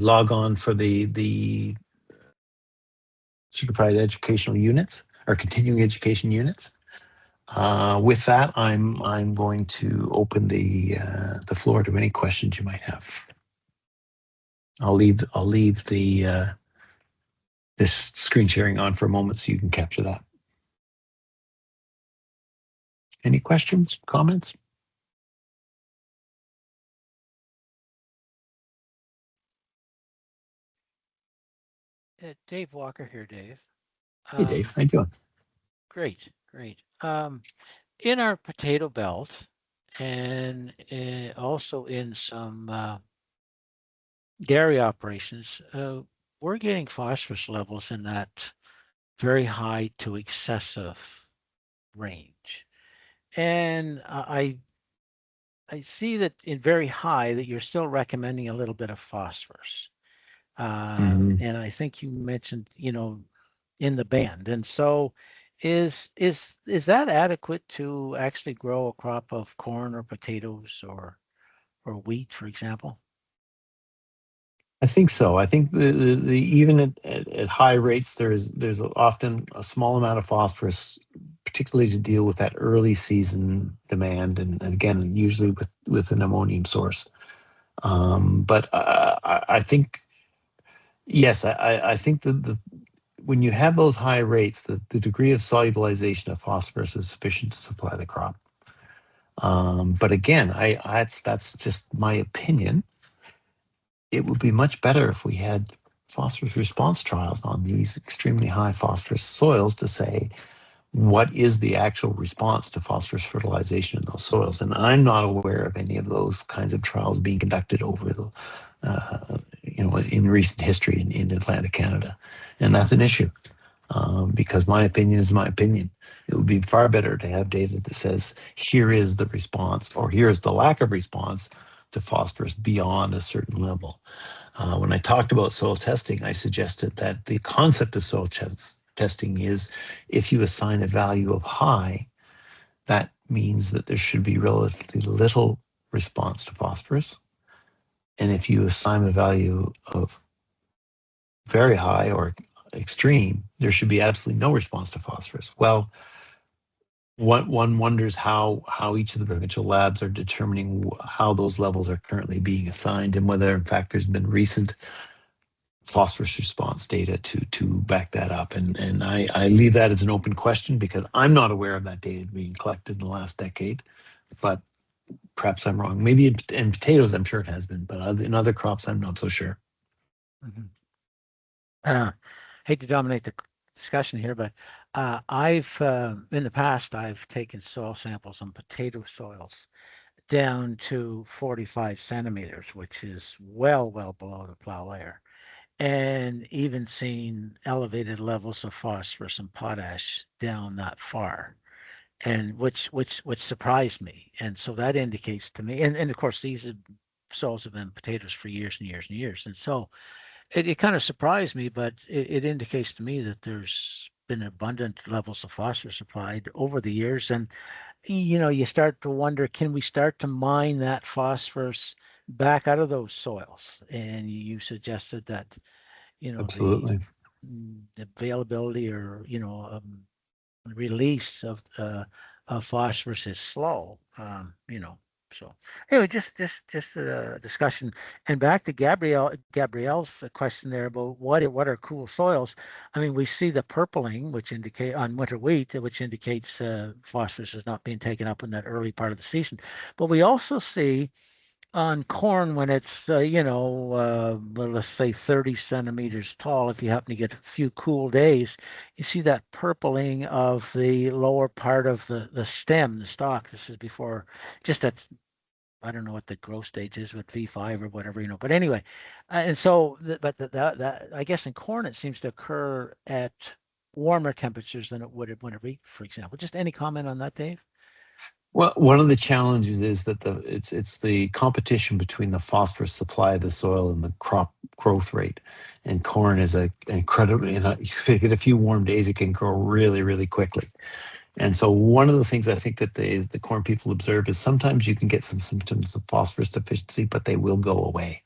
log on for the certified educational units or continuing education units. With that, I'm going to open the floor to any questions you might have. I'll leave the this screen sharing on for a moment so you can capture that. Any questions, comments? Dave Walker here, Dave. Hey, Dave, how you doing? Great, great. In our potato belt and also in some dairy operations, we're getting phosphorus levels in that very high to excessive range. And I see that in very high that you're still recommending a little bit of phosphorus. Mm-hmm. And I think you mentioned, in the band. And so is that adequate to actually grow a crop of corn or potatoes or wheat, for example? I think so. I think the even at high rates, there's often a small amount of phosphorus, particularly to deal with that early season demand, and again, usually with an ammonium source. But I think yes, I think that when you have those high rates, the degree of solubilization of phosphorus is sufficient to supply the crop. But again, that's just my opinion. It would be much better if we had phosphorus response trials on these extremely high phosphorus soils to say what is the actual response to phosphorus fertilization in those soils. And I'm not aware of any of those kinds of trials being conducted over the, in recent history in Atlantic Canada, and that's an issue. Because my opinion is my opinion. It would be far better to have data that says, here is the response, or here is the lack of response to phosphorus beyond a certain level. When I talked about soil testing, I suggested that the concept of soil testing is if you assign a value of high, that means that there should be relatively little response to phosphorus. And if you assign a value of very high or extreme, there should be absolutely no response to phosphorus. Well, one wonders how each of the provincial labs are determining how those levels are currently being assigned and whether in fact there's been recent phosphorus response data to back that up. And I leave that as an open question because I'm not aware of that data being collected in the last decade, but perhaps I'm wrong. Maybe in potatoes, I'm sure it has been, but in other crops, I'm not so sure. Mhm. Uh, Hate to dominate the discussion here, but I've in the past I've taken soil samples on potato soils down to 45 centimeters, which is well below the plow layer, and even seen elevated levels of phosphorus and potash down that far, and which surprised me. And so that indicates to me, and of course soils have been potatoes for years and years and years, and so it kind of surprised me, but it indicates to me that there's been abundant levels of phosphorus supplied over the years. And you start to wonder, can we start to mine that phosphorus back out of those soils? And you suggested that, the Absolutely. availability or, release of phosphorus is slow. So anyway, just a discussion. And back to Gabrielle's question there about what are cool soils. I mean, we see the purpling, which indicate on winter wheat, which indicates phosphorus is not being taken up in that early part of the season. But we also see on corn when it's well, let's say 30 centimeters tall, if you happen to get a few cool days, you see that purpling of the lower part of the stem, the stalk. This is before, just at, I don't know what the growth stage is with V5 or whatever, but anyway, and so that I guess in corn it seems to occur at warmer temperatures than it would at winter wheat, for example. Just any comment on that, Dave? Well, one of the challenges is that it's the competition between the phosphorus supply of the soil and the crop growth rate. And corn is a incredibly, if you get a few warm days, it can grow really quickly. And so one of the things I think that the corn people observe is sometimes you can get some symptoms of phosphorus deficiency, but they will go away.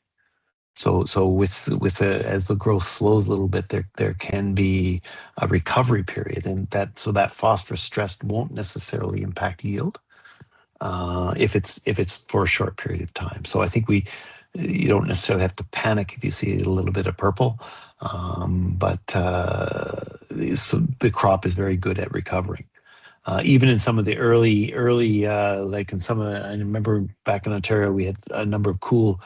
So as the growth slows a little bit, there can be a recovery period, and that phosphorus stress won't necessarily impact yield if it's for a short period of time. So I think you don't necessarily have to panic if you see a little bit of purple, but so the crop is very good at recovering. Even in some of the early, like in some of the, I remember back in Ontario, we had a number of cool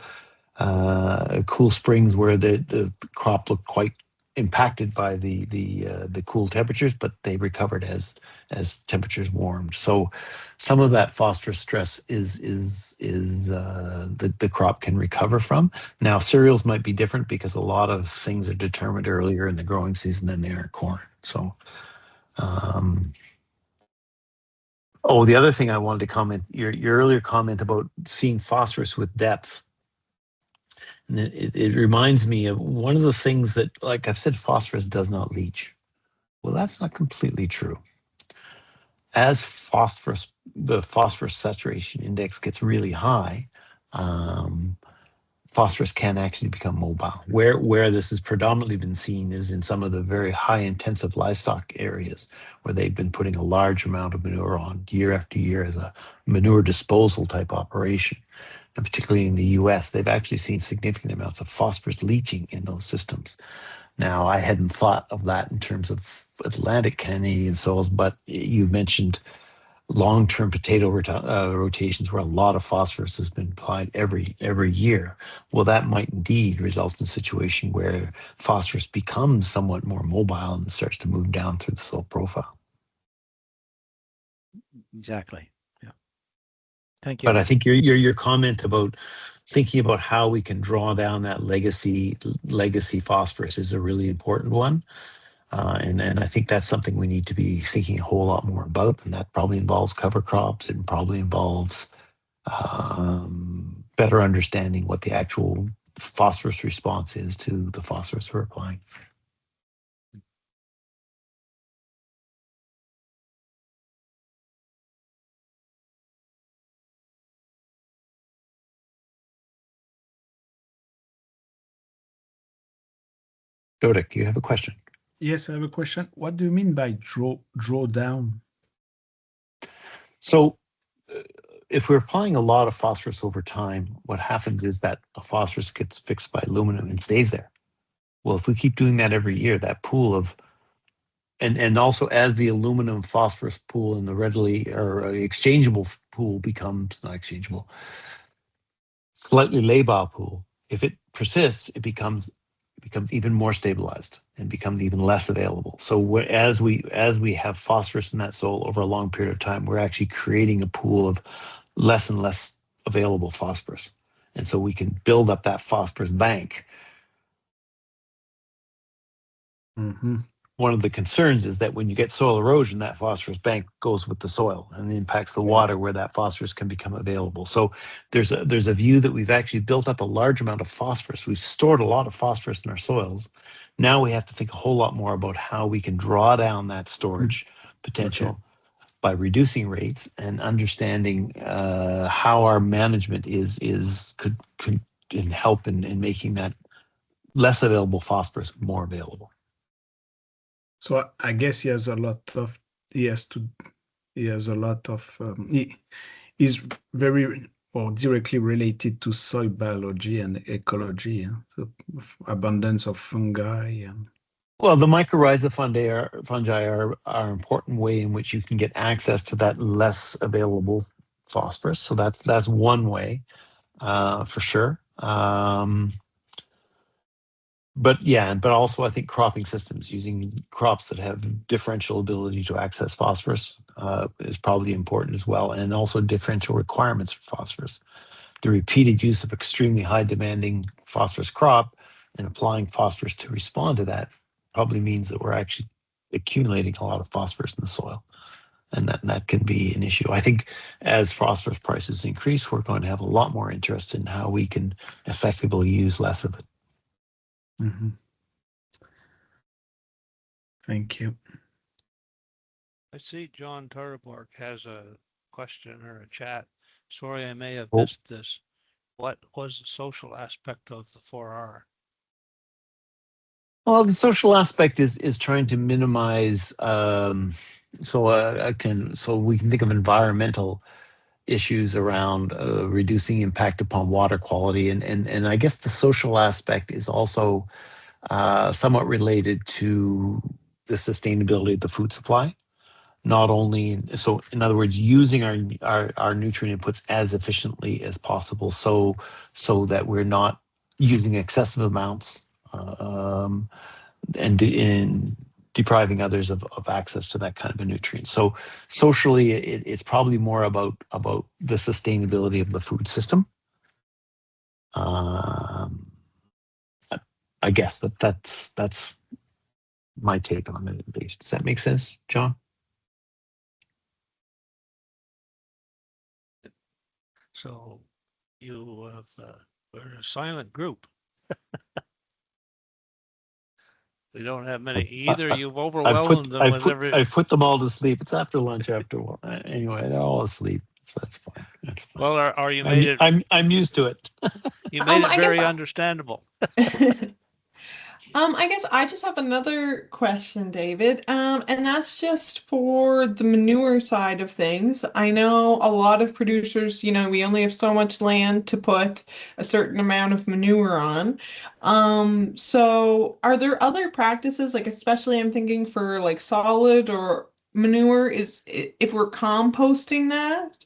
springs where the crop looked quite impacted by the cool temperatures, but they recovered as temperatures warmed. So some of that phosphorus stress is the crop can recover from. Now cereals might be different because a lot of things are determined earlier in the growing season than they are corn. So oh, the other thing I wanted to comment, your earlier comment about seeing phosphorus with depth. And it reminds me of one of the things that, like I've said, phosphorus does not leach. Well, that's not completely true. As the phosphorus saturation index gets really high, phosphorus can actually become mobile. Where this has predominantly been seen is in some of the very high intensive livestock areas where they've been putting a large amount of manure on year after year as a manure disposal type operation. And particularly in the US, they've actually seen significant amounts of phosphorus leaching in those systems. Now, I hadn't thought of that in terms of Atlantic Canadian soils, but you mentioned long-term potato rotations where a lot of phosphorus has been applied every year. Well, that might indeed result in a situation where phosphorus becomes somewhat more mobile and starts to move down through the soil profile. Exactly. Yeah. Thank you. But I think your comment about thinking about how we can draw down that legacy phosphorus is a really important one. And I think that's something we need to be thinking a whole lot more about. And that probably involves cover crops. It probably involves better understanding what the actual phosphorus response is to the phosphorus we're applying. Dodek, you have a question? Yes, I have a question. What do you mean by draw down? So if we're applying a lot of phosphorus over time, what happens is that the phosphorus gets fixed by aluminum and stays there. Well, if we keep doing that every year, that pool of, and also as the aluminum phosphorus pool and the readily or exchangeable pool becomes not exchangeable, slightly labile pool, if it persists, it becomes even more stabilized and becomes even less available. So as we have phosphorus in that soil over a long period of time, we're actually creating a pool of less and less available phosphorus. And so we can build up that phosphorus bank. Mm-hmm. One of the concerns is that when you get soil erosion, that phosphorus bank goes with the soil and impacts the water where that phosphorus can become available. So there's a view that we've actually built up a large amount of phosphorus. We've stored a lot of phosphorus in our soils. Now we have to think a whole lot more about how we can draw down that storage potential by reducing rates and understanding how our management could help in making that less available phosphorus more available. So I guess he has a lot of he's very or directly related to soil biology and ecology. Yeah? So abundance of fungi. Well, the mycorrhiza fungi are an important way in which you can get access to that less available phosphorus. So that's one way, for sure. But also I think cropping systems, using crops that have differential ability to access phosphorus is probably important as well, and also differential requirements for phosphorus. The repeated use of extremely high demanding phosphorus crop and applying phosphorus to respond to that probably means that we're actually accumulating a lot of phosphorus in the soil. And that can be an issue. I think as phosphorus prices increase, we're going to have a lot more interest in how we can effectively use less of it. Mm-hmm. Thank you. I see John Turborg has a question or a chat. Sorry, I may have Oh. missed this. What was the social aspect of the 4R? Well, the social aspect is trying to minimize. So we can think of environmental issues around reducing impact upon water quality, and I guess the social aspect is also somewhat related to the sustainability of the food supply. Not only so, in other words, using our nutrient inputs as efficiently as possible, so that we're not using excessive amounts and in depriving others of access to that kind of a nutrient. So socially, it's probably more about the sustainability of the food system. I guess that's my take on it, at least. Does that make sense, John? So you have, we're a silent group. We don't have many. Either you've overwhelmed them with every. I put them all to sleep. It's after lunch. After one. Anyway, they're all asleep. So that's fine. That's fine. Well, are you made it? I'm used to it. You made it I very guess understandable. I guess I just have another question, David. And that's just for the manure side of things. I know a lot of producers, we only have so much land to put a certain amount of manure on. So are there other practices, like especially I'm thinking for like solid or manure, if we're composting that?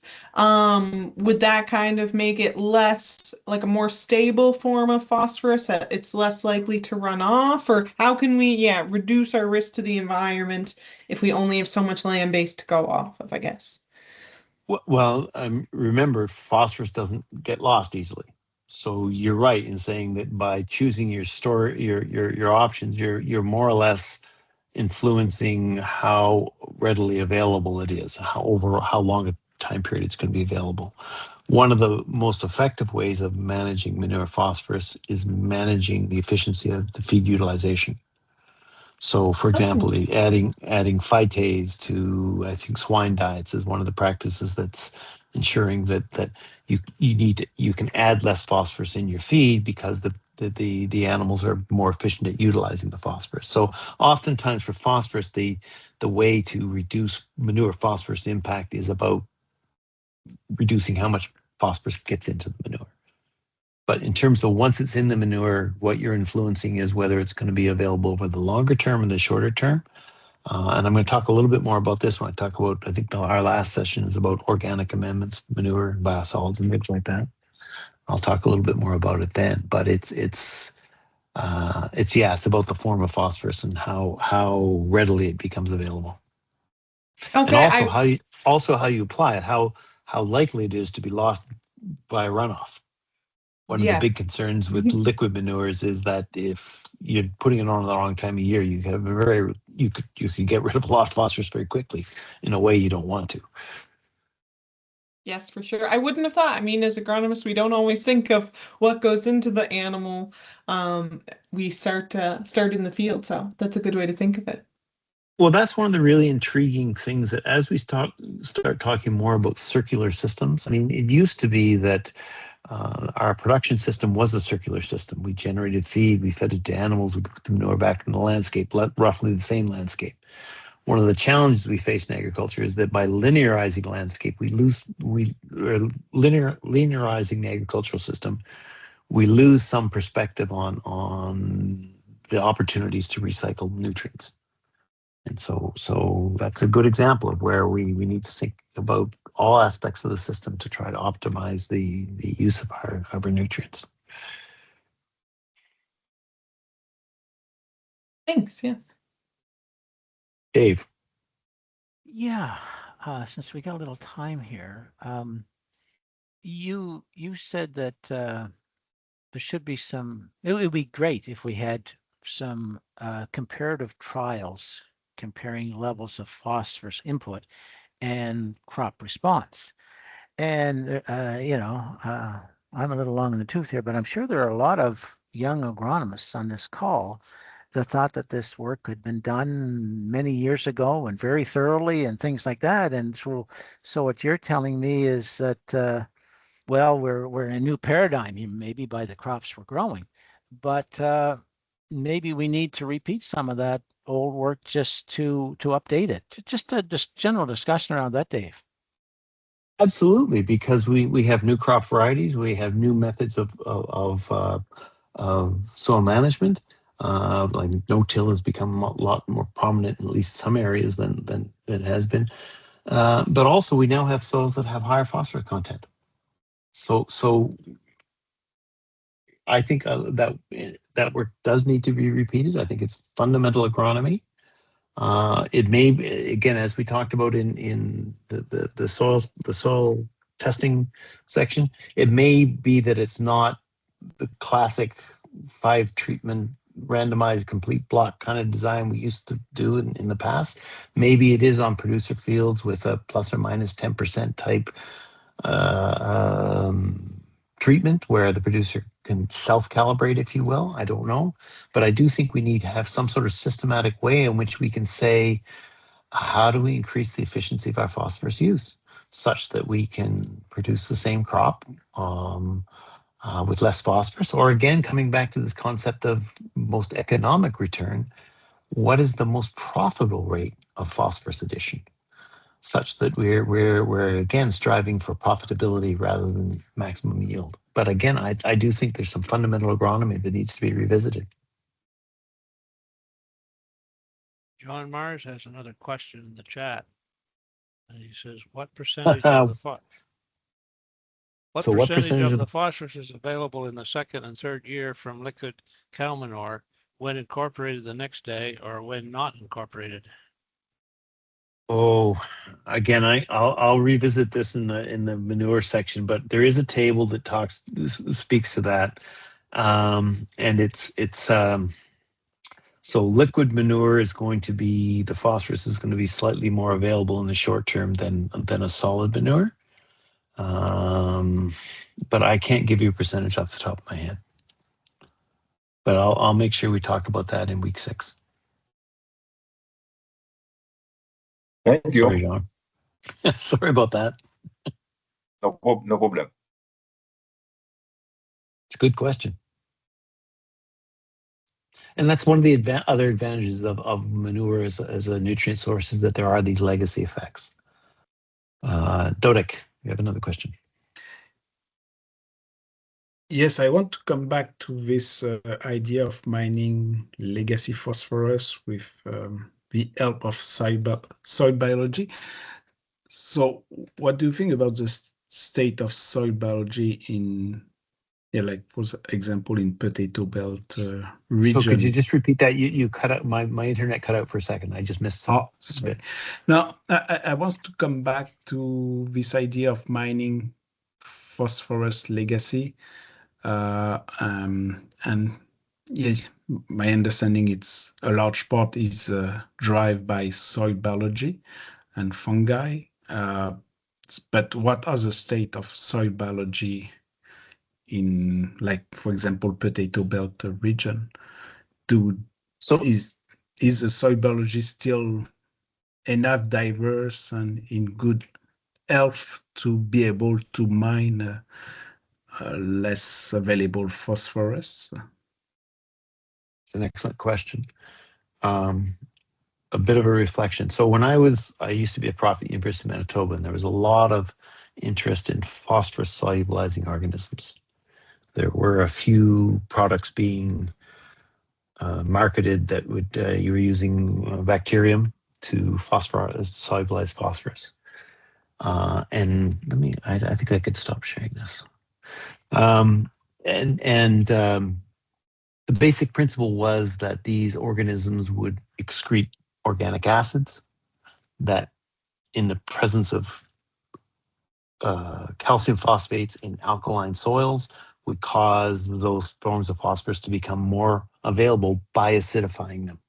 Would that kind of make it less like a more stable form of phosphorus that it's less likely to run off? Or how can we, reduce our risk to the environment if we only have so much land base to go off of, I guess? Well, remember, phosphorus doesn't get lost easily. So you're right in saying that by choosing your options, you're more or less influencing how readily available it is, how long a time period it's going to be available. One of the most effective ways of managing manure phosphorus is managing the efficiency of the feed utilization. So, for example, adding phytase to, I think, swine diets is one of the practices that's ensuring that you can add less phosphorus in your feed because the animals are more efficient at utilizing the phosphorus. So, oftentimes for phosphorus, the way to reduce manure phosphorus impact is about reducing how much phosphorus gets into the manure. But in terms of once it's in the manure, what you're influencing is whether it's going to be available over the longer term and the shorter term. And I'm going to talk a little bit more about this when I talk about, I think our last session is about organic amendments, manure, biosolids, and things like that. I'll talk a little bit more about it then. But it's about the form of phosphorus and how readily it becomes available. Okay, And also how you apply it, how likely it is to be lost by runoff. One of the big concerns with liquid manures is that if you're putting it on at the wrong time of year, you could get rid of a lot of phosphorus very quickly in a way you don't want to. Yes, for sure. I wouldn't have thought. I mean, as agronomists, we don't always think of what goes into the animal. We start in the field, so that's a good way to think of it. Well, that's one of the really intriguing things that as we start talking more about circular systems, I mean, it used to be that our production system was a circular system. We generated feed, we fed it to animals, we put the manure back in the landscape, roughly the same landscape. One of the challenges we face in agriculture is that by linearizing landscape, linearizing the agricultural system, we lose some perspective on the opportunities to recycle nutrients. And so that's a good example of where we need to think about all aspects of the system to try to optimize the use of our nutrients. Thanks, yeah. Dave. Yeah, since we got a little time here, you said that there should be it would be great if we had some comparative trials comparing levels of phosphorus input and crop response. And, I'm a little long in the tooth here, but I'm sure there are a lot of young agronomists on this call that thought that this work had been done many years ago and very thoroughly and things like that. And so what you're telling me is that, we're in a new paradigm here, maybe by the crops we're growing, but maybe we need to repeat some of that old work just to update it. Just general discussion around that, Dave. Absolutely, because we have new crop varieties, we have new methods of soil management. Like no-till has become a lot more prominent in at least some areas than it has been. But also, we now have soils that have higher phosphorus content. So I think that work does need to be repeated. I think it's fundamental agronomy. It may, again, as we talked about in the soil testing section, it may be that it's not the classic 5 treatment randomized complete block kind of design we used to do in the past. Maybe it is on producer fields with a plus or minus 10% type treatment where the producer can self-calibrate, if you will. I don't know. But I do think we need to have some sort of systematic way in which we can say, how do we increase the efficiency of our phosphorus use such that we can produce the same crop with less phosphorus? Or again, coming back to this concept of most economic return, what is the most profitable rate of phosphorus addition, such that we're again striving for profitability rather than maximum yield. But again, I do think there's some fundamental agronomy that needs to be revisited. John Mars has another question in the chat. And he says, what percentage of the what percentage of of the phosphorus is available in the second and third year from liquid cow manure when incorporated the next day or when not incorporated? Oh, again, I'll revisit this in the manure section, but there is a table that speaks to that, and it's so liquid manure is going to be, the phosphorus is going to be slightly more available in the short term than a solid manure, but I can't give you a percentage off the top of my head. But I'll make sure we talk about that in week 6. Thank you. Sorry, John. Sorry about that. No problem. It's a good question. And that's one of the other advantages of manure as a nutrient source, is that there are these legacy effects. Dodek, you have another question. Yes, I want to come back to this idea of mining legacy phosphorus with the help of soil biology. So what do you think about the state of soil biology in, like for example, in potato belt region? So could you just repeat that? You cut out, my internet cut out for a second. I just missed some bit. Now, I want to come back to this idea of mining phosphorus legacy. And yes, my understanding it's a large part is driven by soil biology and fungi. But what are the state of soil biology in, like, for example, potato belt region? Is the soil biology still enough diverse and in good health to be able to mine less available phosphorus? It's an excellent question. A bit of a reflection. So when I used to be a prof at University of Manitoba, and there was a lot of interest in phosphorus solubilizing organisms. There were a few products being marketed that would you were using bacterium to solubilize phosphorus. And I think I could stop sharing this. The basic principle was that these organisms would excrete organic acids that, in the presence of calcium phosphates in alkaline soils, would cause those forms of phosphorus to become more available by acidifying them.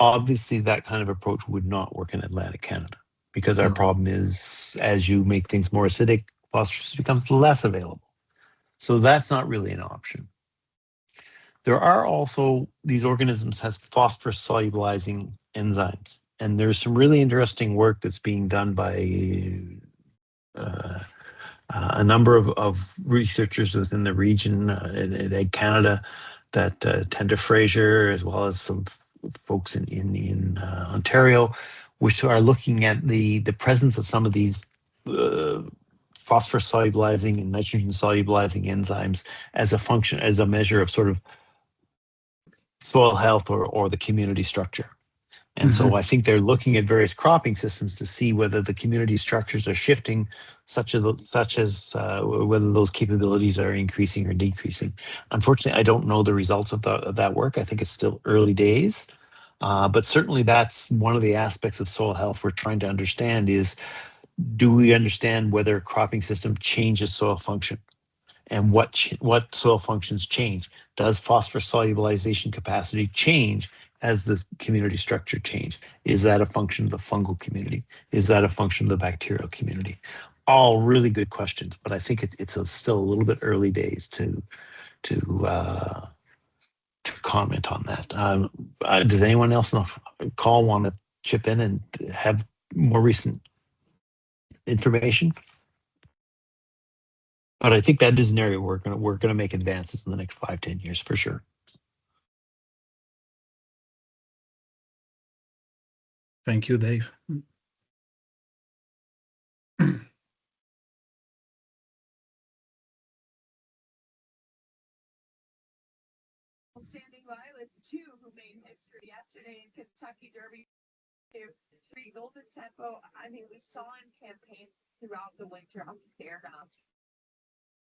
Obviously, that kind of approach would not work in Atlantic Canada, because our problem is, as you make things more acidic, phosphorus becomes less available. So that's not really an option. There are also, these organisms has phosphorus solubilizing enzymes. And there's some really interesting work that's being done by a number of researchers within the region in Canada, that Tenda Fraser, as well as some folks in Ontario, which are looking at the presence of some of these phosphorus solubilizing and nitrogen solubilizing enzymes as a function, as a measure of sort of soil health or the community structure. And so I think they're looking at various cropping systems to see whether the community structures are shifting, such as whether those capabilities are increasing or decreasing. Unfortunately, I don't know the results of that work. I think it's still early days, but certainly that's one of the aspects of soil health we're trying to understand is, do we understand whether a cropping system changes soil function? And what soil functions change? Does phosphorus solubilization capacity change as the community structure change? Is that a function of the fungal community? Is that a function of the bacterial community? All really good questions, but I think it's still a little bit early days to comment on that. Does anyone else on the call want to chip in and have more recent information? But I think that is an area we're gonna make advances in the next 5-10 years for sure. Thank you, Dave. Standing by with two who made history yesterday in Kentucky Derby. Three golden tempo. I mean, we saw him campaign throughout the winter on the fairgrounds.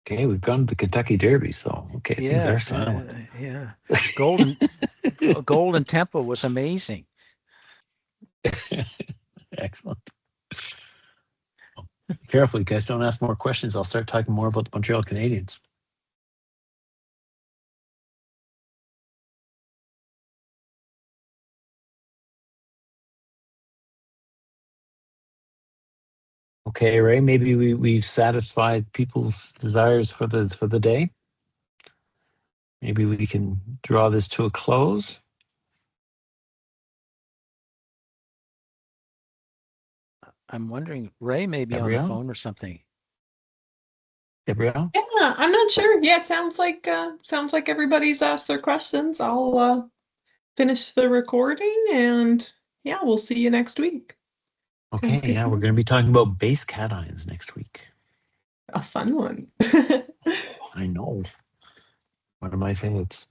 Okay, we've gone to the Kentucky Derby, so okay, things are silent. Yeah, golden tempo was amazing. Excellent. Be careful, you guys don't ask more questions. I'll start talking more about the Montreal Canadiens. Okay, Ray, maybe we've satisfied people's desires for the day. Maybe we can draw this to a close. I'm wondering, Ray may be Gabrielle? on the phone or something. Gabrielle? Yeah, I'm not sure. Yeah, it sounds like everybody's asked their questions. I'll finish the recording and yeah, we'll see you next week. Okay, yeah, we're going to be talking about base cations next week. A fun one. I know. One of my favorites.